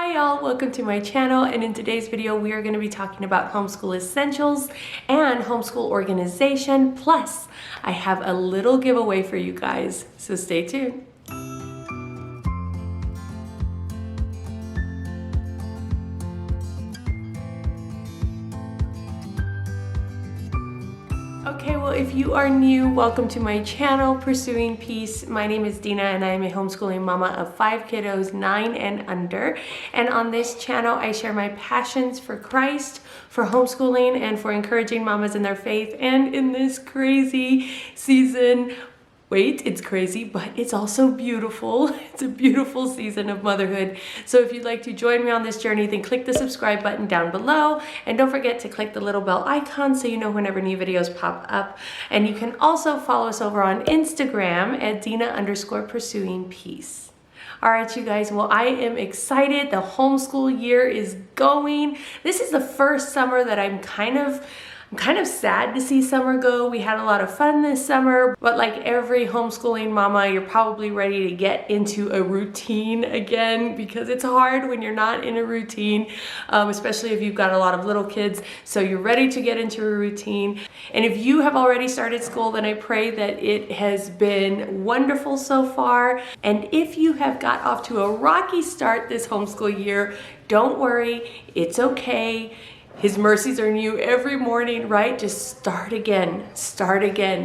Hi y'all, welcome to my channel, and in today's video we are going to be talking about homeschool essentials and homeschool organization, plus I have a little giveaway for you guys, so stay tuned. Okay, well, if you are new, welcome to my channel, Pursuing Peace. My name is Dina and I am a homeschooling mama of 5 kiddos, 9 and under. And on this channel, I share my passions for Christ, for homeschooling, and for encouraging mamas in their faith. And in this crazy season, wait, it's crazy, but it's also beautiful. It's a beautiful season of motherhood. So if you'd like to join me on this journey, then click the subscribe button down below. And don't forget to click the little bell icon so you know whenever new videos pop up. And you can also follow us over on Instagram at Dina_Pursuing Peace. All right, you guys, well, I am excited. The homeschool year is going. This is the first summer that I'm kind of sad to see summer go. We had a lot of fun this summer, but like every homeschooling mama, you're probably ready to get into a routine again, because it's hard when you're not in a routine, especially if you've got a lot of little kids. So you're ready to get into a routine. And if you have already started school, then I pray that it has been wonderful so far. And if you have got off to a rocky start this homeschool year, don't worry, it's okay. His mercies are new every morning, right? Just start again,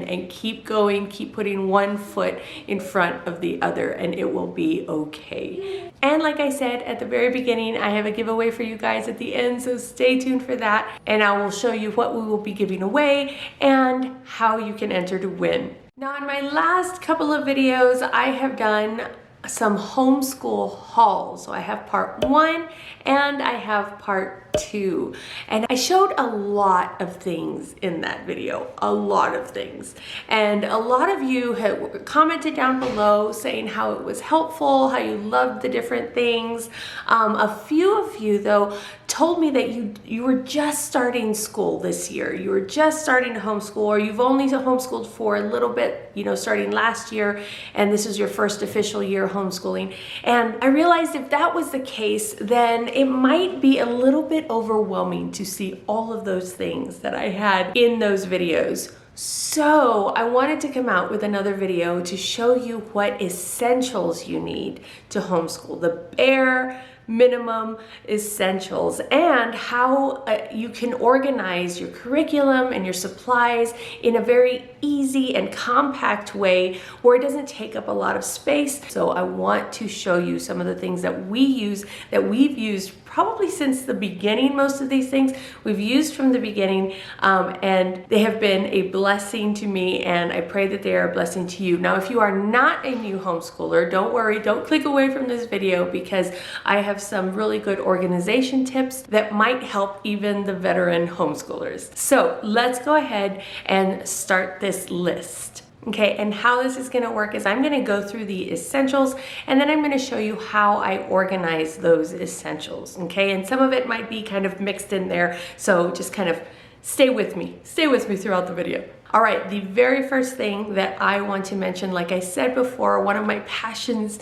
and keep going, keep putting one foot in front of the other, and it will be okay. And like I said at the very beginning, I have a giveaway for you guys at the end, so stay tuned for that, and I will show you what we will be giving away and how you can enter to win. Now, in my last couple of videos, I have done some homeschool hauls. So I have part 1 and I have part 2, and I showed a lot of things in that video, a lot of things, and a lot of you have commented down below saying how it was helpful, how you loved the different things. A few of you though told me that you were just starting school this year, you were just starting to homeschool, or you've only homeschooled for a little bit, starting last year, and this is your first official year homeschooling. And I realized if that was the case, then it might be a little bit overwhelming to see all of those things that I had in those videos. So I wanted to come out with another video to show you what essentials you need to homeschool, the bare minimum essentials, and how you can organize your curriculum and your supplies in a very easy and compact way where it doesn't take up a lot of space. So I want to show you some of the things that we use, that we've used probably since the beginning. Most of these things we've used from the beginning, and they have been a blessing to me, and I pray that they are a blessing to you. Now, if you are not a new homeschooler, don't worry, don't click away from this video, because I have some really good organization tips that might help even the veteran homeschoolers. So let's go ahead and start this list. Okay, and how this is gonna work is I'm gonna go through the essentials, and then I'm gonna show you how I organize those essentials, okay? And some of it might be kind of mixed in there, so just kind of stay with me throughout the video. All right, the very first thing that I want to mention, like I said before, one of my passions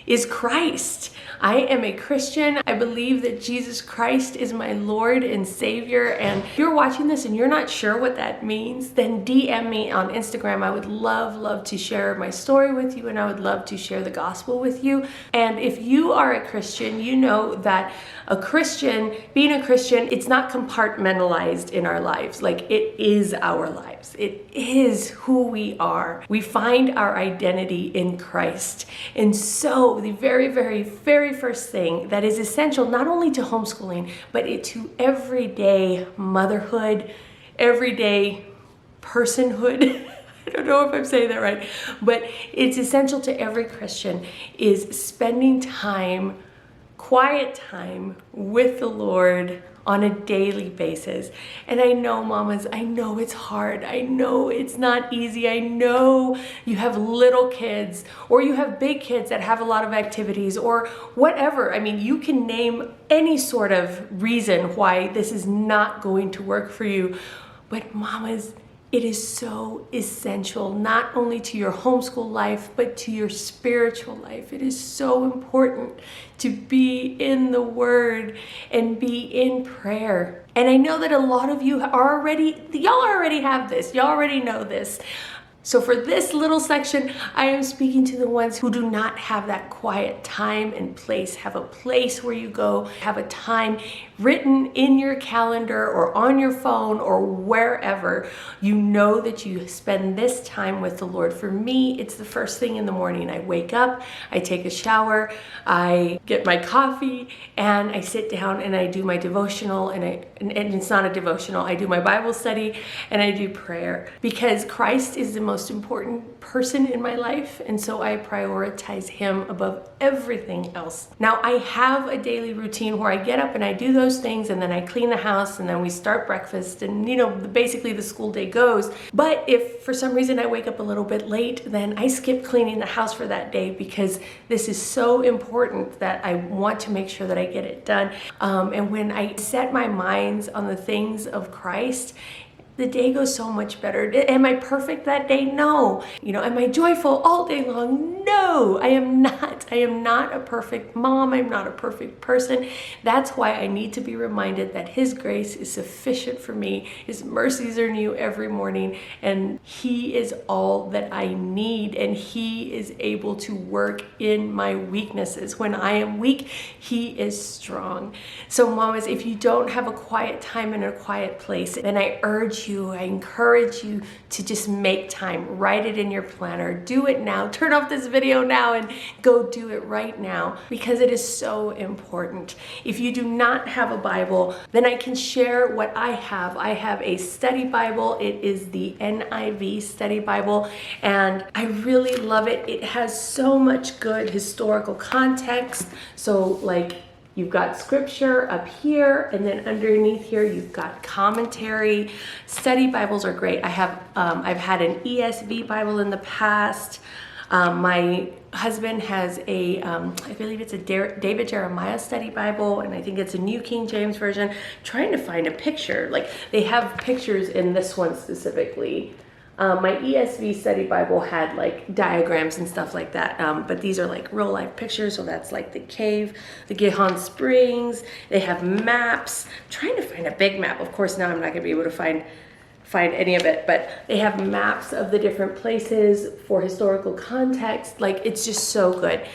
is Christ. I am a Christian. I believe that Jesus Christ is my Lord and Savior. And if you're watching this and you're not sure what that means, then DM me on Instagram. I would love to share my story with you, and I would love to share the gospel with you. And if you are a Christian, you know that being a Christian, it's not compartmentalized in our lives. Like, it is our lives. It is who we are. We find our identity in Christ. And so the very first thing that is essential, not only to homeschooling, but to everyday motherhood, everyday personhood, I don't know if I'm saying that right, but it's essential to every Christian, is spending time, quiet time with the Lord on a daily basis. And I know, mamas, I know it's hard. I know it's not easy. I know you have little kids, or you have big kids that have a lot of activities, or whatever. I mean, you can name any sort of reason why this is not going to work for you. But mamas, It is so essential, not only to your homeschool life, but to your spiritual life. It is so important to be in the Word and be in prayer. And I know that a lot of you y'all already have this. Y'all already know this. So for this little section, I am speaking to the ones who do not have that quiet time and place. Have a place where you go, have a time written in your calendar or on your phone or wherever. You know that you spend this time with the Lord. For me, it's the first thing in the morning. I wake up, I take a shower, I get my coffee, and I sit down and I do my devotional, and it's not a devotional. I do my Bible study and I do prayer, because Christ is the most important person in my life, and so I prioritize him above everything else. Now, I have a daily routine where I get up and I do those things, and then I clean the house, and then we start breakfast, and basically the school day goes. But if for some reason I wake up a little bit late, then I skip cleaning the house for that day, because this is so important that I want to make sure that I get it done. And when I set my minds on the things of Christ, the day goes so much better. Am I perfect that day? No. Am I joyful all day long? No, I am not. I am not a perfect mom. I'm not a perfect person. That's why I need to be reminded that his grace is sufficient for me. His mercies are new every morning, and he is all that I need, and he is able to work in my weaknesses. When I am weak, he is strong. So mamas, if you don't have a quiet time in a quiet place, then I encourage you to just make time. Write it in your planner. Do it now. Turn off this video now and go do it right now, because it is so important. If you do not have a Bible, then I can share what I have. I have a study Bible. It is the NIV study Bible, and I really love it. It has so much good historical context. So you've got scripture up here, and then underneath here you've got commentary. Study Bibles are great. I've had an ESV Bible in the past. My husband has I believe it's a David Jeremiah study Bible, and I think it's a New King James Version. I'm trying to find a picture. They have pictures in this one specifically. My ESV study Bible had diagrams and stuff like that, but these are real life pictures. So that's the cave, the Gihon Springs. They have maps. I'm trying to find a big map. Of course, now I'm not gonna be able to find any of it, but they have maps of the different places for historical context. It's just so good.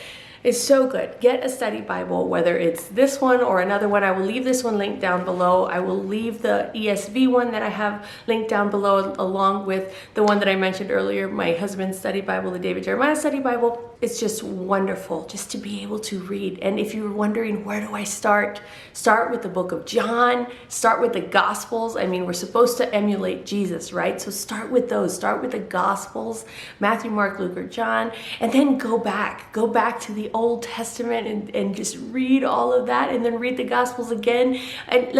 It's so good. Get a study Bible, whether it's this one or another one. I will leave this one linked down below. I will leave the ESV one that I have linked down below, along with the one that I mentioned earlier, my husband's study Bible, the David Jeremiah study Bible. It's just wonderful just to be able to read. And if you're wondering, where do I start? Start with the book of John. Start with the Gospels. I mean, we're supposed to emulate Jesus, right? So start with those. Start with the Gospels, Matthew, Mark, Luke, or John, and then go back to the Old Testament and just read all of that, and then read the Gospels again. And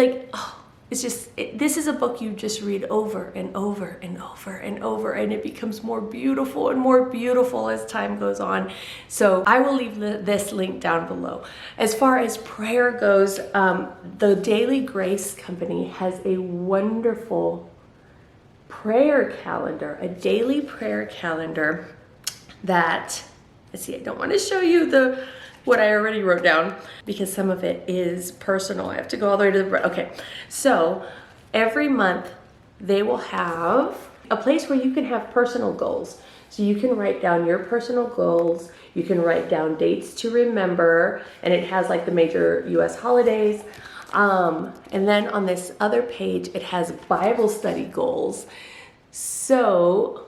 this is a book you just read over and over and over and over, and it becomes more beautiful and more beautiful as time goes on. So I will leave this link down below. As far as prayer goes, the Daily Grace Company has a wonderful prayer calendar, a daily prayer calendar that, let's see, I don't want to show you what I already wrote down, because some of it is personal. I have to go all the way to the, okay. So every month they will have a place where you can have personal goals. So you can write down your personal goals. You can write down dates to remember, and it has the major US holidays. And then on this other page, it has Bible study goals. So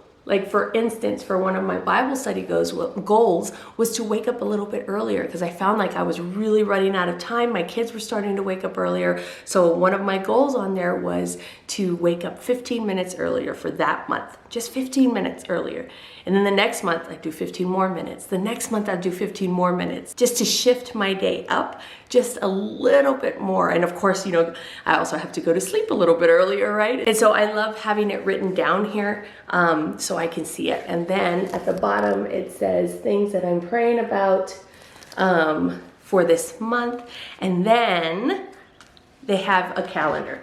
for instance, for one of my Bible study goals was to wake up a little bit earlier, because I found I was really running out of time. My kids were starting to wake up earlier. So one of my goals on there was to wake up 15 minutes earlier for that month, just 15 minutes earlier. And then the next month I'd do 15 more minutes. The next month I'd do 15 more minutes, just to shift my day up just a little bit more. And of course, I also have to go to sleep a little bit earlier, right? And so I love having it written down here so I can see it. And then at the bottom, it says things that I'm praying about for this month. And then they have a calendar.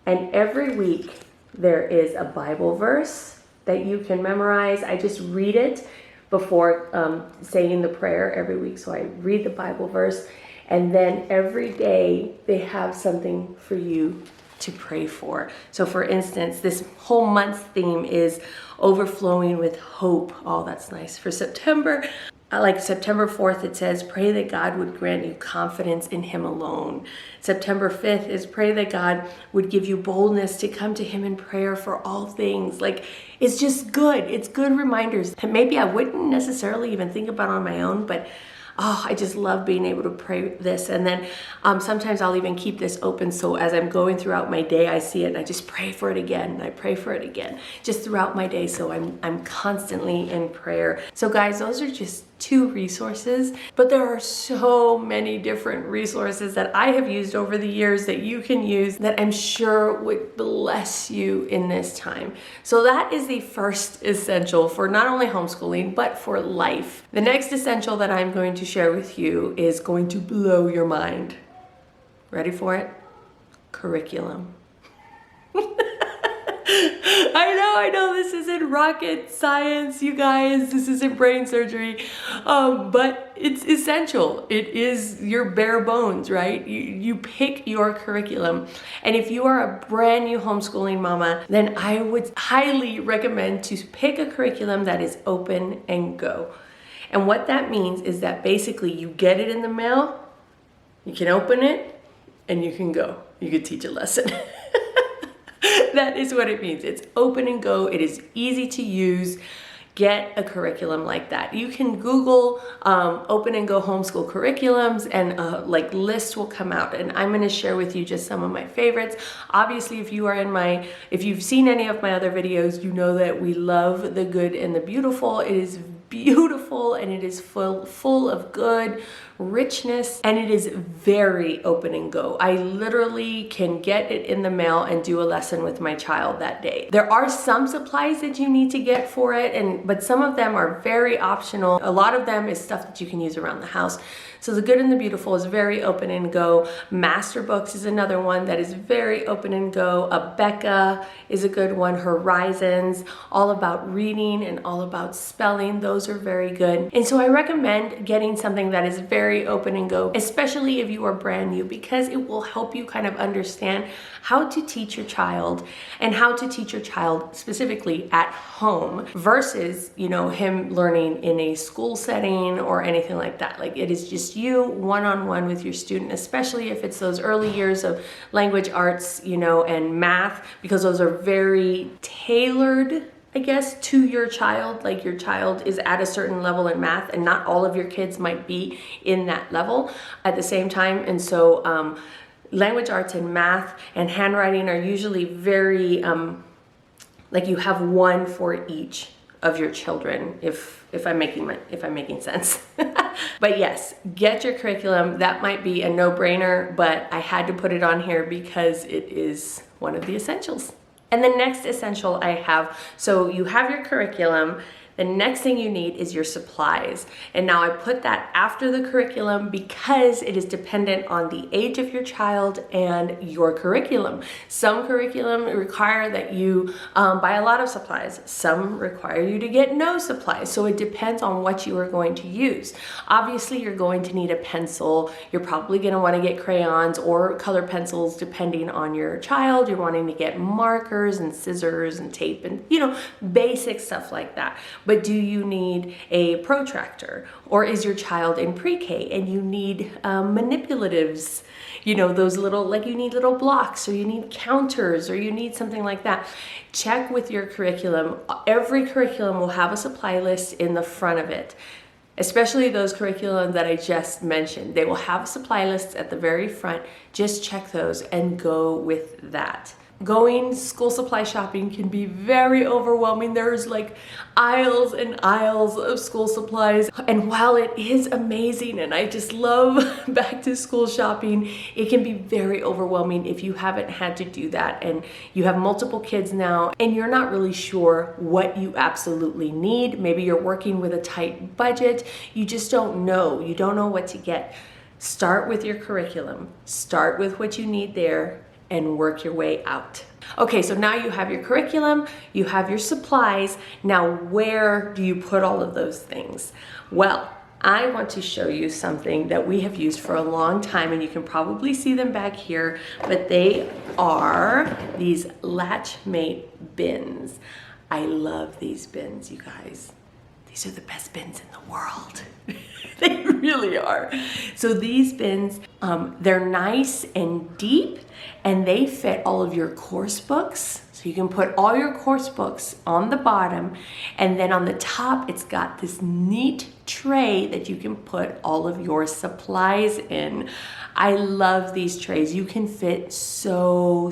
And every week There is a Bible verse that you can memorize. I just read it before saying the prayer every week. So I read the Bible verse, and then every day they have something for you to pray for. So for instance, this whole month's theme is overflowing with hope. Oh, that's nice. For September, like September 4th, it says, pray that God would grant you confidence in Him alone. September 5th is pray that God would give you boldness to come to Him in prayer for all things. Like, it's just good. It's good reminders. And maybe I wouldn't necessarily even think about on my own, but I just love being able to pray this. And then sometimes I'll even keep this open. So as I'm going throughout my day, I see it and I just pray for it again. And I pray for it again, just throughout my day. So I'm constantly in prayer. So guys, those are just 2 resources, but there are so many different resources that I have used over the years that you can use that I'm sure would bless you in this time. So that is the first essential for not only homeschooling, but for life. The next essential that I'm going to share with you is going to blow your mind. Ready for it? Curriculum. I know this isn't rocket science, you guys. This isn't brain surgery, but it's essential. It is your bare bones, right? You pick your curriculum. And if you are a brand new homeschooling mama, then I would highly recommend to pick a curriculum that is open and go. And what that means is that basically you get it in the mail, you can open it, and you can go. You can teach a lesson. That is what it means. It's open and go. It is easy to use. Get a curriculum like that. You can Google open and go homeschool curriculums, and like list will come out. And I'm going to share with you just some of my favorites. Obviously, if you've seen any of my other videos, you know that we love the good and the beautiful. It is beautiful and it is full of good richness, and it is very open and go. I literally can get it in the mail and do a lesson with my child that day. There are some supplies that you need to get for it, but some of them are very optional. A lot of them is stuff that you can use around the house. So the good and the beautiful is very open and go. Master Books is another one that is very open and go. Becca is a good one. Horizons, all about reading and all about spelling. Those are very good. And so I recommend getting something that is very open and go, especially if you are brand new, because it will help you kind of understand how to teach your child and how to teach your child specifically at home versus, him learning in a school setting or anything like that. Like, it is just you one-on-one with your student, especially if it's those early years of language arts, and math, because those are very tailored, I guess, to your child. Like, your child is at a certain level in math, and not all of your kids might be in that level at the same time. And so language arts and math and handwriting are usually very, like, you have one for each of your children, if I'm making sense. But yes, get your curriculum. That might be a no-brainer, but I had to put it on here because it is one of the essentials. And the next essential I have, so you have your curriculum. The next thing you need is your supplies. And now I put that after the curriculum because it is dependent on the age of your child and your curriculum. Some curriculum require that you buy a lot of supplies. Some require you to get no supplies. So it depends on what you are going to use. Obviously, you're going to need a pencil. You're probably going to want to get crayons or color pencils depending on your child. You're wanting to get markers and scissors and tape and, basic stuff like that. But do you need a protractor? Or is your child in pre-K and you need manipulatives? Those little, like, you need little blocks, or you need counters, or you need something like that. Check with your curriculum. Every curriculum will have a supply list in the front of it. Especially those curriculum that I just mentioned. They will have supply lists at the very front. Just check those and go with that. Going school supply shopping can be very overwhelming. There's like aisles and aisles of school supplies. And while it is amazing and I just love back to school shopping, it can be very overwhelming if you haven't had to do that and you have multiple kids now and you're not really sure what you absolutely need. Maybe you're working with a tight budget. You just don't know. You don't know what to get. Start with your curriculum. Start with what you need there and work your way out. Okay, so now you have your curriculum, you have your supplies. Now, where do you put all of those things? Well, I want to show you something that we have used for a long time, and you can probably see them back here, but they are these Latchmate bins. I love these bins, you guys. These are the best bins in the world. They really are. So these bins, they're nice and deep, and they fit all of your course books. So you can put all your course books on the bottom, and then on the top, it's got this neat tray that you can put all of your supplies in. I love these trays. You can fit so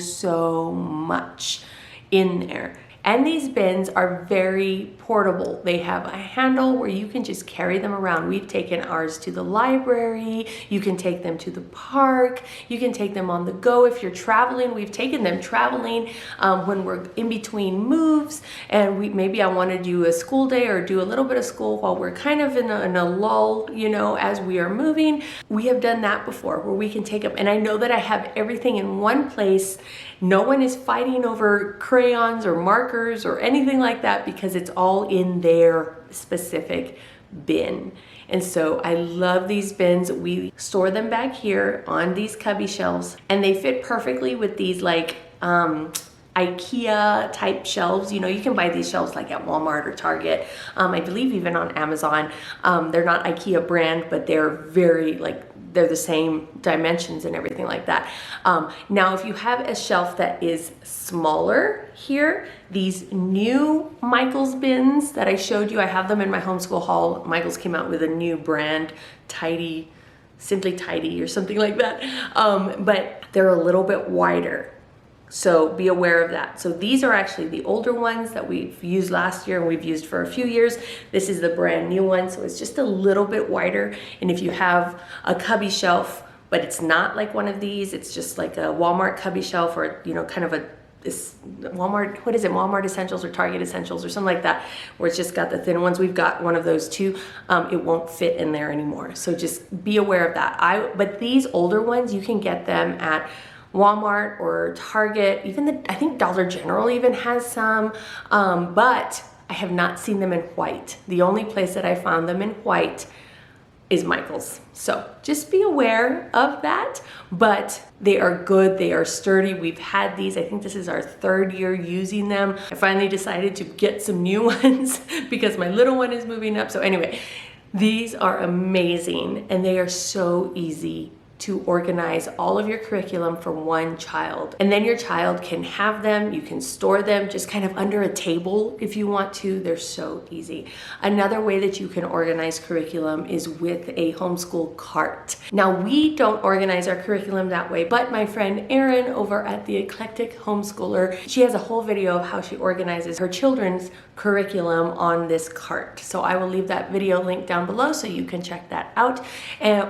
much in there. And these bins are very portable. They have a handle where you can just carry them around. We've taken ours to the library. You can take them to the park. You can take them on the go if you're traveling. We've taken them traveling when we're in between moves, and maybe I want to do a school day or do a little bit of school while we're kind of in a lull, you know, as we are moving. We have done that before where we can take them, and I know that I have everything in one place. No one is fighting over crayons or markers or anything like that because it's all in their specific bin. And so I love these bins. We store them back here on these cubby shelves, and they fit perfectly with these like IKEA type shelves. You know, you can buy these shelves like at Walmart or Target. I believe even on Amazon. They're not IKEA brand, but they're very they're the same dimensions and everything like that. Now, if you have a shelf that is smaller here, these new Michaels bins that I showed you, I have them in my homeschool haul. Michaels came out with a new brand, Tidy, Simply Tidy or something like that. But they're a little bit wider. So be aware of that. So these are actually the older ones that we've used last year and we've used for a few years. This is the brand new one, so it's just a little bit wider. And if you have a cubby shelf, but it's not like one of these, it's just like a Walmart cubby shelf, or, you know, kind of this Walmart, what is it, Walmart Essentials or Target Essentials or something like that, where it's just got the thin ones. We've got one of those too. It won't fit in there anymore. So just be aware of that. But these older ones, you can get them at Walmart or Target, even I think Dollar General even has some, but I have not seen them in white. The only place that I found them in white is Michaels. So just be aware of that, but they are good, they are sturdy. We've had these, I think this is our 3rd year using them. I finally decided to get some new ones because my little one is moving up. So anyway, these are amazing, and they are so easy to organize all of your curriculum for one child. And then your child can have them, you can store them just kind of under a table if you want to. They're so easy. Another way that you can organize curriculum is with a homeschool cart. Now, we don't organize our curriculum that way, but my friend Erin over at the Eclectic Homeschooler, she has a whole video of how she organizes her children's curriculum on this cart. So I will leave that video link down below so you can check that out.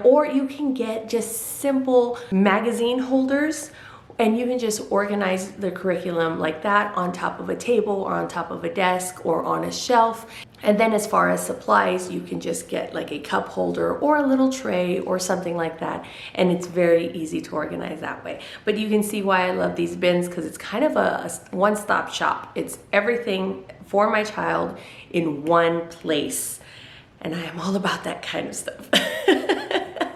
Or you can get just simple magazine holders, and you can just organize the curriculum like that on top of a table or on top of a desk or on a shelf. And then as far as supplies, you can just get like a cup holder or a little tray or something like that. And it's very easy to organize that way. But you can see why I love these bins, because it's kind of a one-stop shop. It's everything for my child in one place. And I am all about that kind of stuff.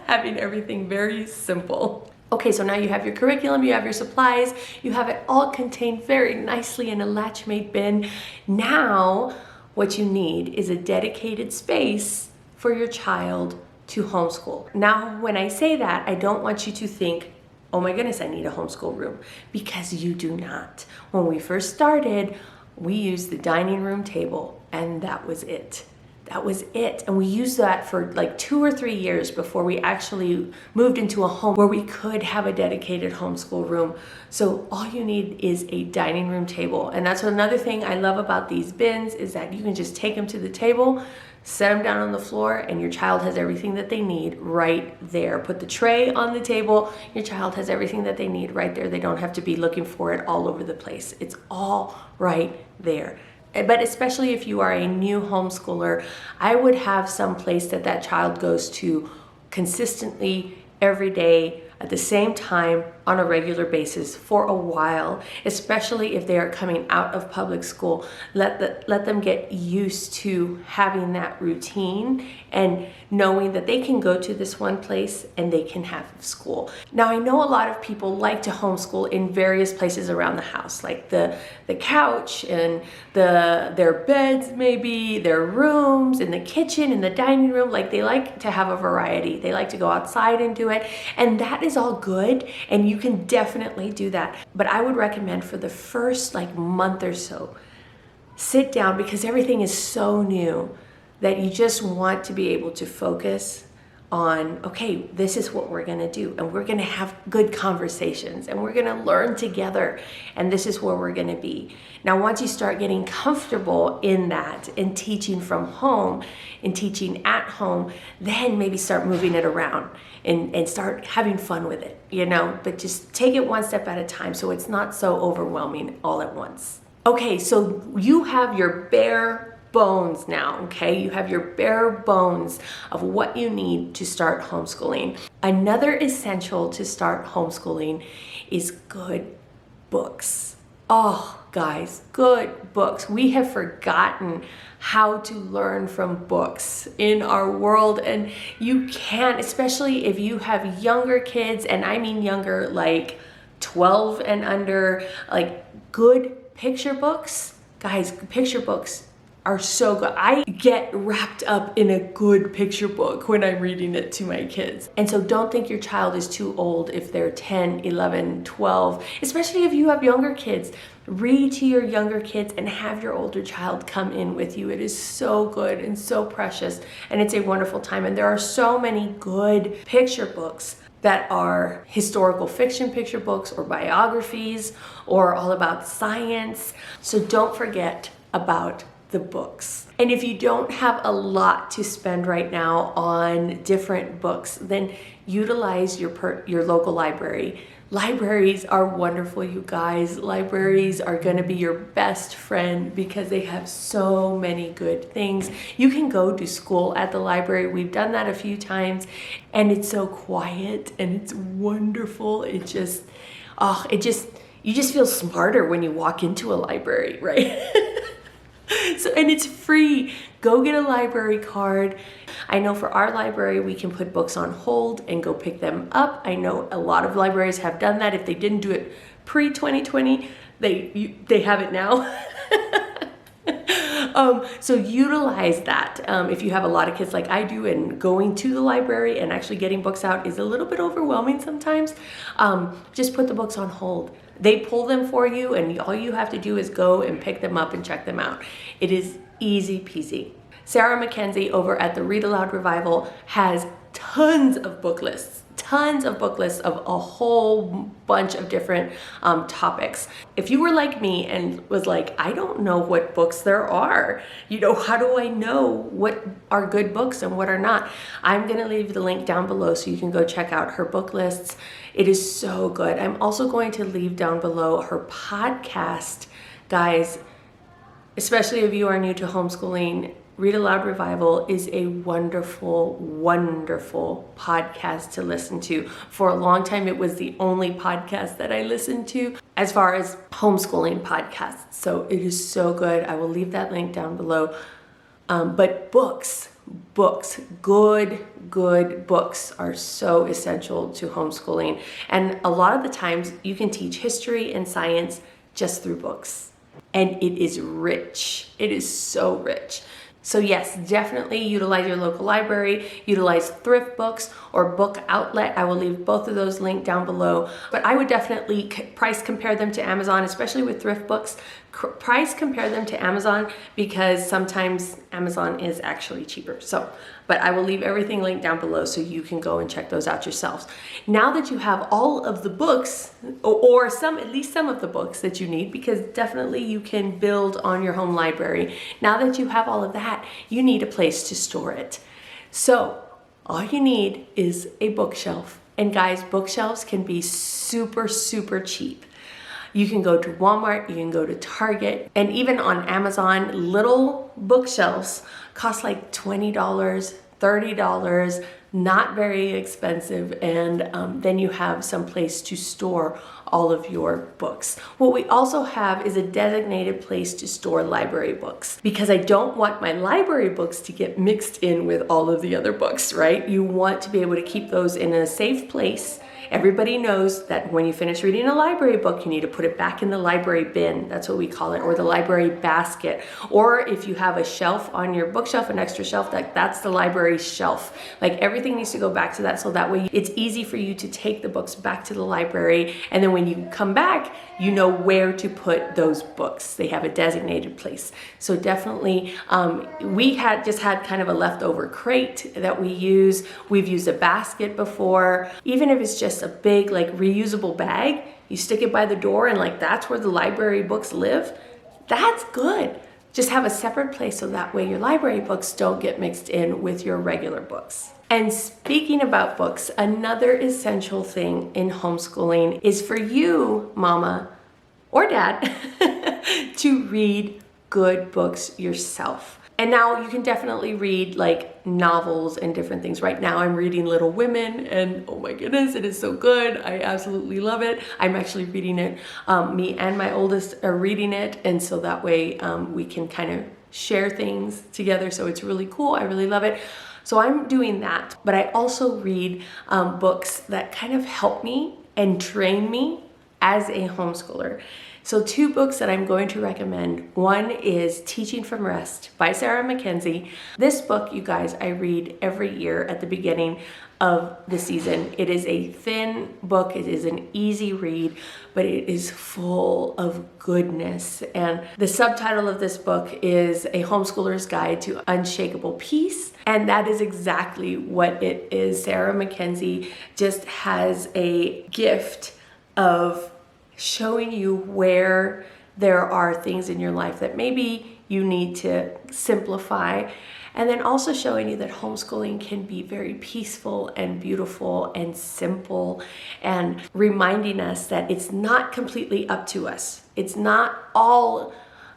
Having everything very simple. Okay, so now you have your curriculum, you have your supplies, you have it all contained very nicely in a Latchmate bin. Now, what you need is a dedicated space for your child to homeschool. Now, when I say that, I don't want you to think, oh my goodness, I need a homeschool room, because you do not. When we first started, we used the dining room table, and that was it. That was it. And we used that for like 2 or 3 years before we actually moved into a home where we could have a dedicated homeschool room. So all you need is a dining room table. And that's another thing I love about these bins, is that you can just take them to the table, set them down on the floor, and your child has everything that they need right there. Put the tray on the table, your child has everything that they need right there. They don't have to be looking for it all over the place. It's all right there. But especially if you are a new homeschooler, I would have some place that that child goes to consistently every day, at the same time on a regular basis for a while, especially if they are coming out of public school. Let them get used to having that routine and knowing that they can go to this one place and they can have school. Now, I know a lot of people like to homeschool in various places around the house, like the couch and their beds, maybe their rooms, in the kitchen, in the dining room. Like, they like to have a variety. They like to go outside and do it, and that is all good, and you can definitely do that. But I would recommend for the first month or so, sit down, because everything is so new that you just want to be able to focus on, okay, this is what we're gonna do, and we're gonna have good conversations, and we're gonna learn together, and this is where we're gonna be. Now, once you start getting comfortable in that, in teaching from home, in teaching at home, then maybe start moving it around and start having fun with it, but just take it one step at a time so it's not so overwhelming all at once. Okay, so you have your bare bones now, okay? You have your bare bones of what you need to start homeschooling. Another essential to start homeschooling is good books. Oh, guys, good books. We have forgotten how to learn from books in our world, and you can, especially if you have younger kids, and I mean younger, like 12 and under, good picture books. Guys, picture books are so good. I get wrapped up in a good picture book when I'm reading it to my kids. And so don't think your child is too old if they're 10, 11, 12, especially if you have younger kids. Read to your younger kids and have your older child come in with you. It is so good and so precious, and it's a wonderful time. And there are so many good picture books that are historical fiction picture books or biographies or all about science. So don't forget about the books. And if you don't have a lot to spend right now on different books, then utilize your local library. Libraries are wonderful, you guys. Libraries are going to be your best friend because they have so many good things. You can go to school at the library. We've done that a few times, and it's so quiet and it's wonderful. You just feel smarter when you walk into a library, right? And it's free. Go get a library card. I know for our library, we can put books on hold and go pick them up. I know a lot of libraries have done that. If they didn't do it pre-2020, they have it now. So utilize that. If you have a lot of kids like I do, and going to the library and actually getting books out is a little bit overwhelming sometimes, just put the books on hold. They pull them for you, and all you have to do is go and pick them up and check them out. It is easy peasy. Sarah Mackenzie over at the Read Aloud Revival has tons of book lists of a whole bunch of different topics. If you were like me and was like, I don't know what books there are, how do I know what are good books and what are not? I'm gonna leave the link down below so you can go check out her book lists. It is so good. I'm also going to leave down below her podcast. Guys, especially if you are new to homeschooling, Read Aloud Revival is a wonderful, wonderful podcast to listen to. For a long time, it was the only podcast that I listened to as far as homeschooling podcasts. So it is so good. I will leave that link down below. But books, good books are so essential to homeschooling. And a lot of the times you can teach history and science just through books. And it is rich. It is so rich. So yes, definitely utilize your local library, utilize thrift books or book outlet. I will leave both of those linked down below. But I would definitely price compare them to Amazon, especially with thrift books. Price compare them to Amazon because sometimes Amazon is actually cheaper. But I will leave everything linked down below so you can go and check those out yourselves. Now that you have all of the books, or at least some of the books that you need, because definitely you can build on your home library. Now that you have all of that, you need a place to store it. So all you need is a bookshelf. And guys, bookshelves can be super, super cheap. You can go to Walmart, you can go to Target, and even on Amazon, little bookshelves cost like $20, $30, not very expensive, and then you have some place to store all of your books. What we also have is a designated place to store library books, because I don't want my library books to get mixed in with all of the other books, right? You want to be able to keep those in a safe place. Everybody knows that when you finish reading a library book, you need to put it back in the library bin. That's what we call it, or the library basket. Or if you have a shelf on your bookshelf, an extra shelf, that's the library shelf. Like, everything needs to go back to that, so that way it's easy for you to take the books back to the library. And then when you come back, you know where to put those books. They have a designated place. So definitely, we just had kind of a leftover crate that we use. We've used a basket before. Even if it's just a big, like, reusable bag, you stick it by the door, and like, that's where the library books live. That's good. Just have a separate place, so that way your library books don't get mixed in with your regular books. And speaking about books, another essential thing in homeschooling is for you, mama or dad, to read good books yourself. And now you can definitely read like novels and different things. Right now I'm reading Little Women, and oh my goodness, it is so good. I absolutely love it. I'm actually reading it. Me and my oldest are reading it, and so that way we can kind of share things together. So it's really cool. I really love it. So I'm doing that, but I also read books that kind of help me and train me as a homeschooler. So 2 books that I'm going to recommend. One is Teaching from Rest by Sarah Mackenzie. This book, you guys, I read every year at the beginning of the season. It is a thin book. It is an easy read, but it is full of goodness. And the subtitle of this book is A Homeschooler's Guide to Unshakable Peace. And that is exactly what it is. Sarah Mackenzie just has a gift of showing you where there are things in your life that maybe you need to simplify, and then also showing you that homeschooling can be very peaceful and beautiful and simple, and reminding us that it's not completely up to us. It's not all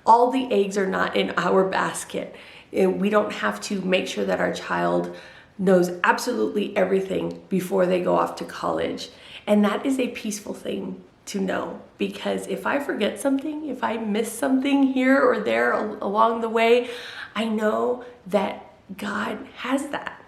the eggs are not in our basket. We don't have to make sure that our child knows absolutely everything before they go off to college. And that is a peaceful thing to know, because if I forget something, if I miss something here or there along the way, I know that God has that,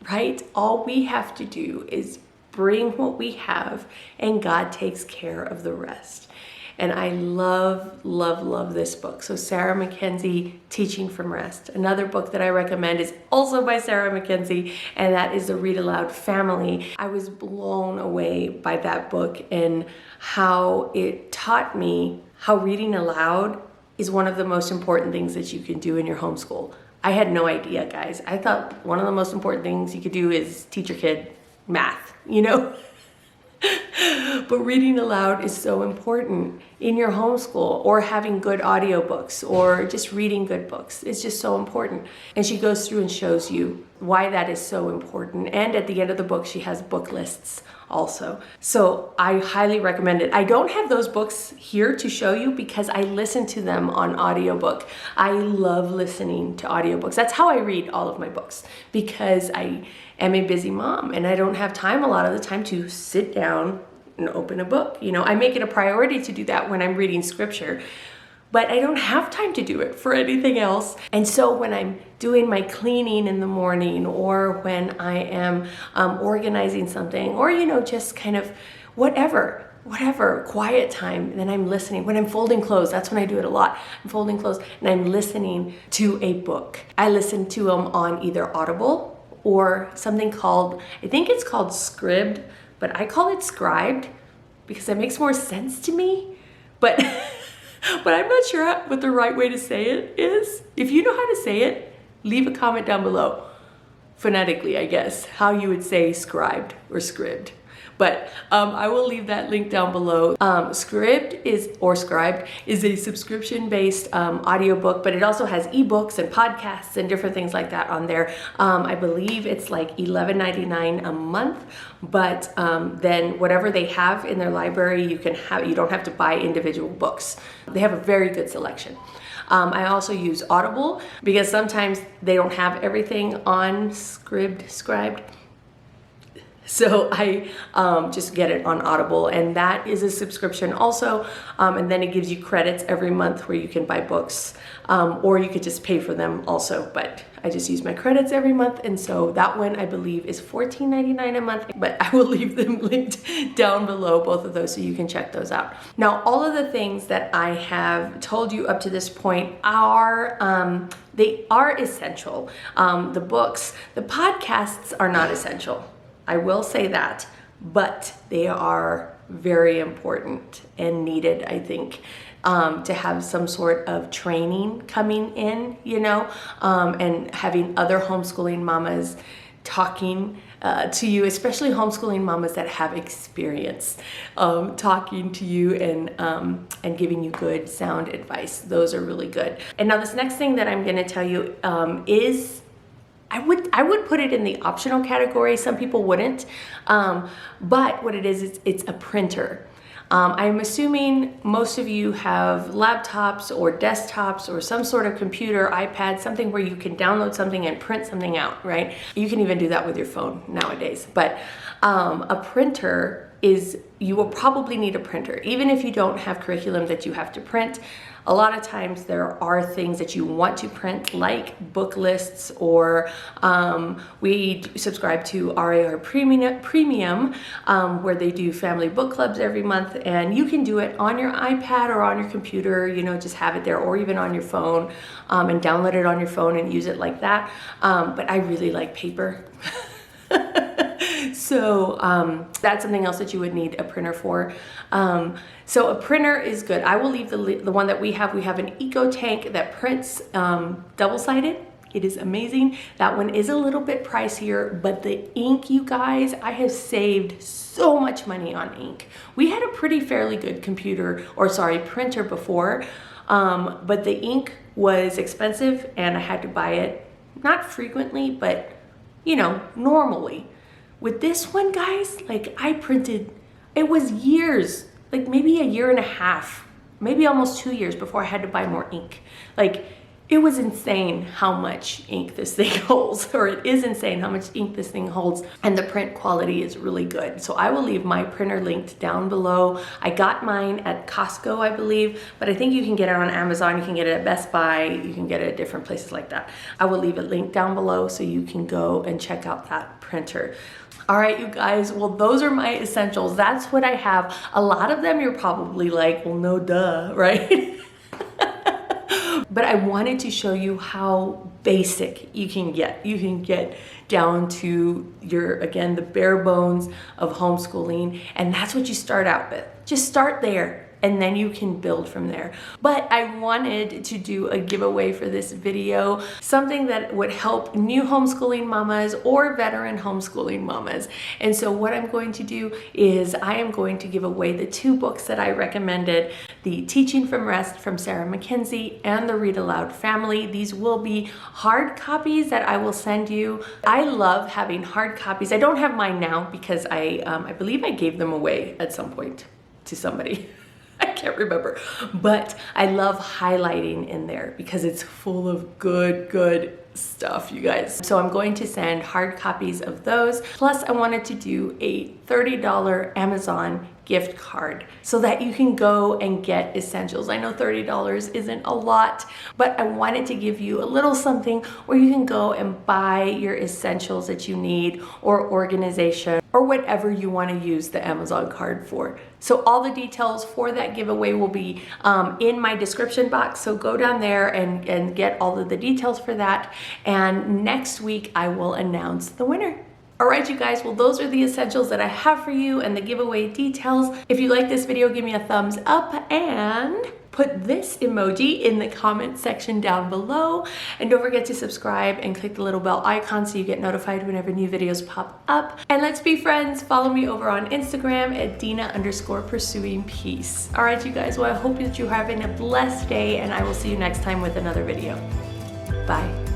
right? All we have to do is bring what we have, and God takes care of the rest. And I love, love, love this book. So Sarah Mackenzie, Teaching from Rest. Another book that I recommend is also by Sarah Mackenzie, and that is The Read Aloud Family. I was blown away by that book and how it taught me how reading aloud is one of the most important things that you can do in your homeschool. I had no idea, guys. I thought one of the most important things you could do is teach your kid math, you know? But reading aloud is so important in your homeschool, or having good audiobooks, or just reading good books. It's just so important. And she goes through and shows you why that is so important. And at the end of the book, she has book lists also. So I highly recommend it. I don't have those books here to show you because I listen to them on audiobook. I love listening to audiobooks. That's how I read all of my books, because I am a busy mom and I don't have time a lot of the time to sit down and open a book. You know, I make it a priority to do that when I'm reading scripture, but I don't have time to do it for anything else. And so when I'm doing my cleaning in the morning, or when I am organizing something, or, you know, just kind of whatever, quiet time, then I'm listening. When I'm folding clothes, that's when I do it a lot. I'm folding clothes and I'm listening to a book. I listen to them on either Audible or something called, I think it's called Scribd, but I call it Scribed because it makes more sense to me. But I'm not sure what the right way to say it is. If you know how to say it, leave a comment down below. Phonetically, I guess, how you would say scribed or scribd. But I will leave that link down below. Scribd is a subscription-based audiobook, but it also has ebooks and podcasts and different things like that on there. I believe it's like $11.99 a month, but then whatever they have in their library, you don't have to buy individual books. They have a very good selection. I also use Audible because sometimes they don't have everything on Scribd. So I just get it on Audible, and that is a subscription also. And then it gives you credits every month where you can buy books, or you could just pay for them also. But I just use my credits every month, and so that one I believe is $14.99 a month. But I will leave them linked down below, both of those, so you can check those out. Now, all of the things that I have told you up to this point are they are essential. The books, the podcasts are not essential. I will say that, but they are very important and needed, I think, to have some sort of training coming in, you know, and having other homeschooling mamas talking to you, especially homeschooling mamas that have experience, talking to you and giving you good sound advice. Those are really good. And now this next thing that I'm going to tell you is I would put it in the optional category. Some people wouldn't, but what it is it's a printer. I'm assuming most of you have laptops or desktops or some sort of computer, iPad, something where you can download something and print something out, right? You can even do that with your phone nowadays. But a printer is, you will probably need a printer. Even if you don't have curriculum that you have to print, a lot of times there are things that you want to print, like book lists, or we subscribe to RAR Premium, where they do family book clubs every month, and you can do it on your iPad or on your computer, you know, just have it there, or even on your phone, and download it on your phone and use it like that. But I really like paper. So that's something else that you would need a printer for. So a printer is good. I will leave the one that we have. We have an Eco Tank that prints double-sided. It is amazing. That one is a little bit pricier, but the ink, you guys, I have saved so much money on ink. We had a pretty fairly good printer before, but the ink was expensive and I had to buy it, not frequently, but you know, normally. With this one, guys, like I printed, it was years, like maybe a year and a half, maybe almost 2 years before I had to buy more ink. Like it was insane how much ink this thing holds, or it is insane how much ink this thing holds, and the print quality is really good. So I will leave my printer linked down below. I got mine at Costco, I believe, but I think you can get it on Amazon, you can get it at Best Buy, you can get it at different places like that. I will leave it linked down below so you can go and check out that printer. All right, you guys, well, those are my essentials. That's what I have. A lot of them you're probably like, well, no duh, right? But I wanted to show you how basic you can get. You can get down to again, the bare bones of homeschooling, and that's what you start out with. Just start there, and then you can build from there. But I wanted to do a giveaway for this video, something that would help new homeschooling mamas or veteran homeschooling mamas. And so what I'm going to do is I am going to give away the 2 books that I recommended, the Teaching from Rest from Sarah Mackenzie and the Read Aloud Family. These will be hard copies that I will send you. I love having hard copies. I don't have mine now because I believe I gave them away at some point to somebody. I can't remember, but I love highlighting in there because it's full of good stuff, you guys. So I'm going to send hard copies of those. Plus I wanted to do a $30 Amazon gift card so that you can go and get essentials. I know $30 isn't a lot, but I wanted to give you a little something where you can go and buy your essentials that you need, or organization, or whatever you want to use the Amazon card for. So all the details for that giveaway will be in my description box. So go down there and get all of the details for that. And next week I will announce the winner. All right, you guys, well, those are the essentials that I have for you and the giveaway details. If you like this video, give me a thumbs up and put this emoji in the comment section down below. And don't forget to subscribe and click the little bell icon so you get notified whenever new videos pop up. And let's be friends. Follow me over on Instagram at Dina_pursuing peace. All right, you guys, well, I hope that you're having a blessed day, and I will see you next time with another video. Bye.